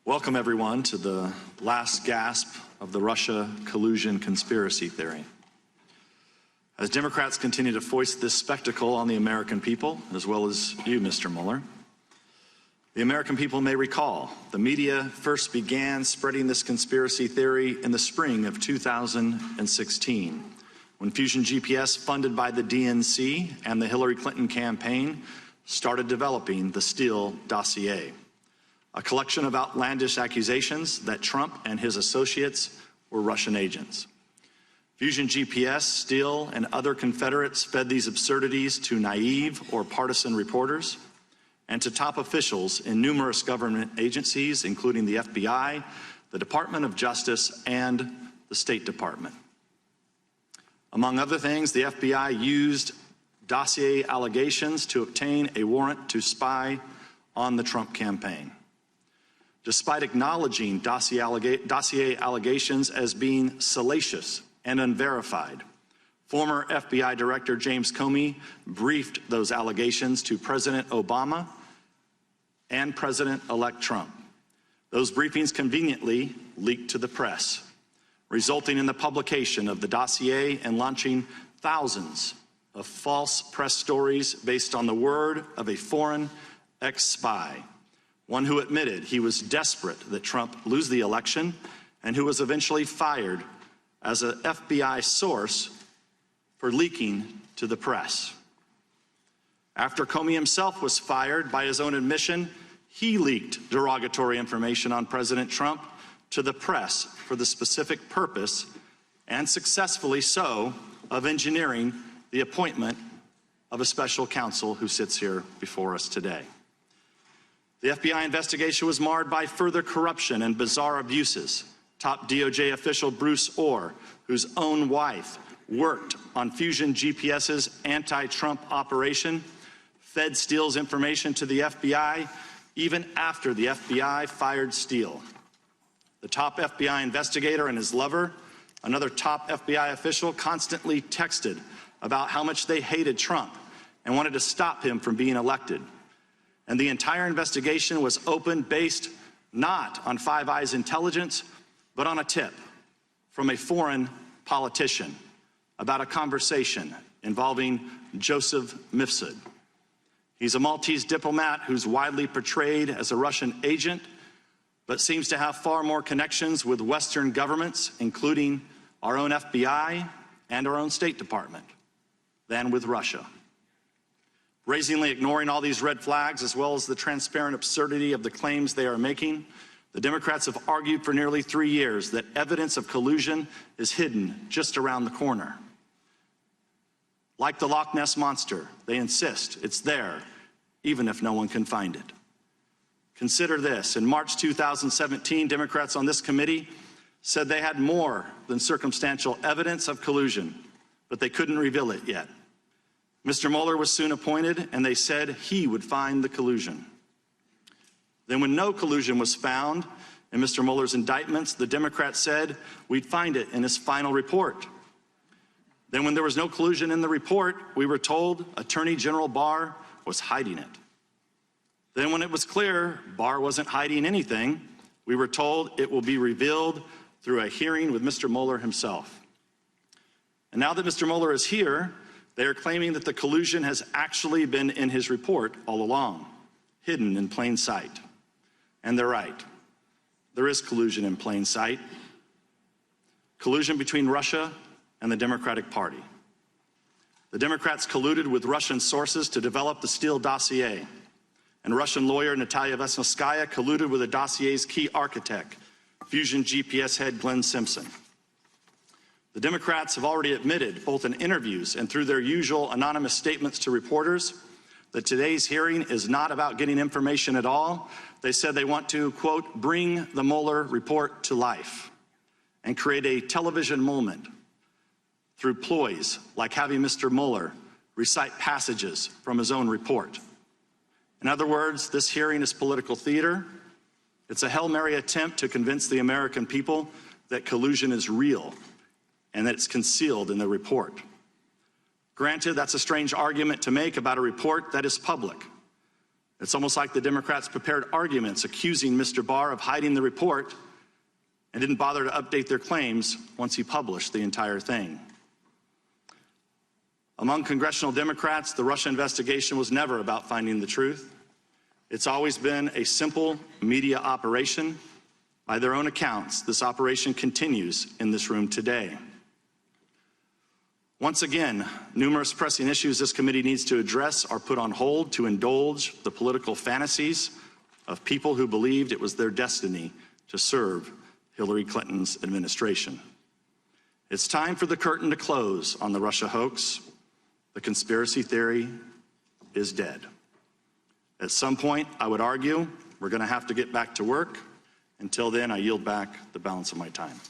Welcome, everyone, to the last gasp of the Russia collusion conspiracy theory. As Democrats continue to foist this spectacle on the American people, as well as you, Mr. Mueller, the American people may recall the media first began spreading this conspiracy theory in the spring of 2016, when Fusion GPS, funded by the DNC and the Hillary Clinton campaign, started developing the Steele dossier, a collection of outlandish accusations that Trump and his associates were Russian agents. Fusion GPS, Steele, and other Confederates fed these absurdities to naive or partisan reporters and to top officials in numerous government agencies, including the FBI, the Department of Justice, and the State Department. Among other things, the FBI used dossier allegations to obtain a warrant to spy on the Trump campaign. Despite acknowledging dossier allegations as being salacious and unverified, former FBI Director James Comey briefed those allegations to President Obama and President-elect Trump. Those briefings conveniently leaked to the press, resulting in the publication of the dossier and launching thousands of false press stories based on the word of a foreign ex-spy, one who admitted he was desperate that Trump lose the election and who was eventually fired as an FBI source for leaking to the press. After Comey himself was fired, by his own admission, he leaked derogatory information on President Trump to the press for the specific purpose, and successfully so, of engineering the appointment of a special counsel who sits here before us today. The FBI investigation was marred by further corruption and bizarre abuses. Top DOJ official Bruce Orr, whose own wife worked on Fusion GPS's anti-Trump operation, fed Steele's information to the FBI even after the FBI fired Steele. The top FBI investigator and his lover, another top FBI official, constantly texted about how much they hated Trump and wanted to stop him from being elected. And the entire investigation was opened based not on Five Eyes intelligence, but on a tip from a foreign politician about a conversation involving Joseph Mifsud. He's a Maltese diplomat who's widely portrayed as a Russian agent, but seems to have far more connections with Western governments, including our own FBI and our own State Department, than with Russia. Brazenly ignoring all these red flags, as well as the transparent absurdity of the claims they are making, the Democrats have argued for nearly 3 years that evidence of collusion is hidden just around the corner. Like the Loch Ness Monster, they insist it's there, even if no one can find it. Consider this. In March 2017, Democrats on this committee said they had more than circumstantial evidence of collusion, but they couldn't reveal it yet. Mr. Mueller was soon appointed, and they said he would find the collusion. Then when no collusion was found in Mr. Mueller's indictments, the Democrats said we'd find it in his final report. Then when there was no collusion in the report, we were told Attorney General Barr was hiding it. Then when it was clear Barr wasn't hiding anything, we were told it will be revealed through a hearing with Mr. Mueller himself. And now that Mr. Mueller is here, they are claiming that the collusion has actually been in his report all along, hidden in plain sight. And they're right. There is collusion in plain sight. Collusion between Russia and the Democratic Party. The Democrats colluded with Russian sources to develop the Steele dossier, and Russian lawyer Natalia Vesnitskaya colluded with the dossier's key architect, Fusion GPS head Glenn Simpson. The Democrats have already admitted, both in interviews and through their usual anonymous statements to reporters, that today's hearing is not about getting information at all. They said they want to, quote, bring the Mueller report to life and create a television moment through ploys like having Mr. Mueller recite passages from his own report. In other words, this hearing is political theater. It's a Hail Mary attempt to convince the American people that collusion is real and that it's concealed in the report. Granted, that's a strange argument to make about a report that is public. It's almost like the Democrats prepared arguments accusing Mr. Barr of hiding the report and didn't bother to update their claims once he published the entire thing. Among congressional Democrats, the Russia investigation was never about finding the truth. It's always been a simple media operation. By their own accounts, this operation continues in this room today. Once again, numerous pressing issues this committee needs to address are put on hold to indulge the political fantasies of people who believed it was their destiny to serve Hillary Clinton's administration. It's time for the curtain to close on the Russia hoax. The conspiracy theory is dead. At some point, I would argue, we're going to have to get back to work. Until then, I yield back the balance of my time.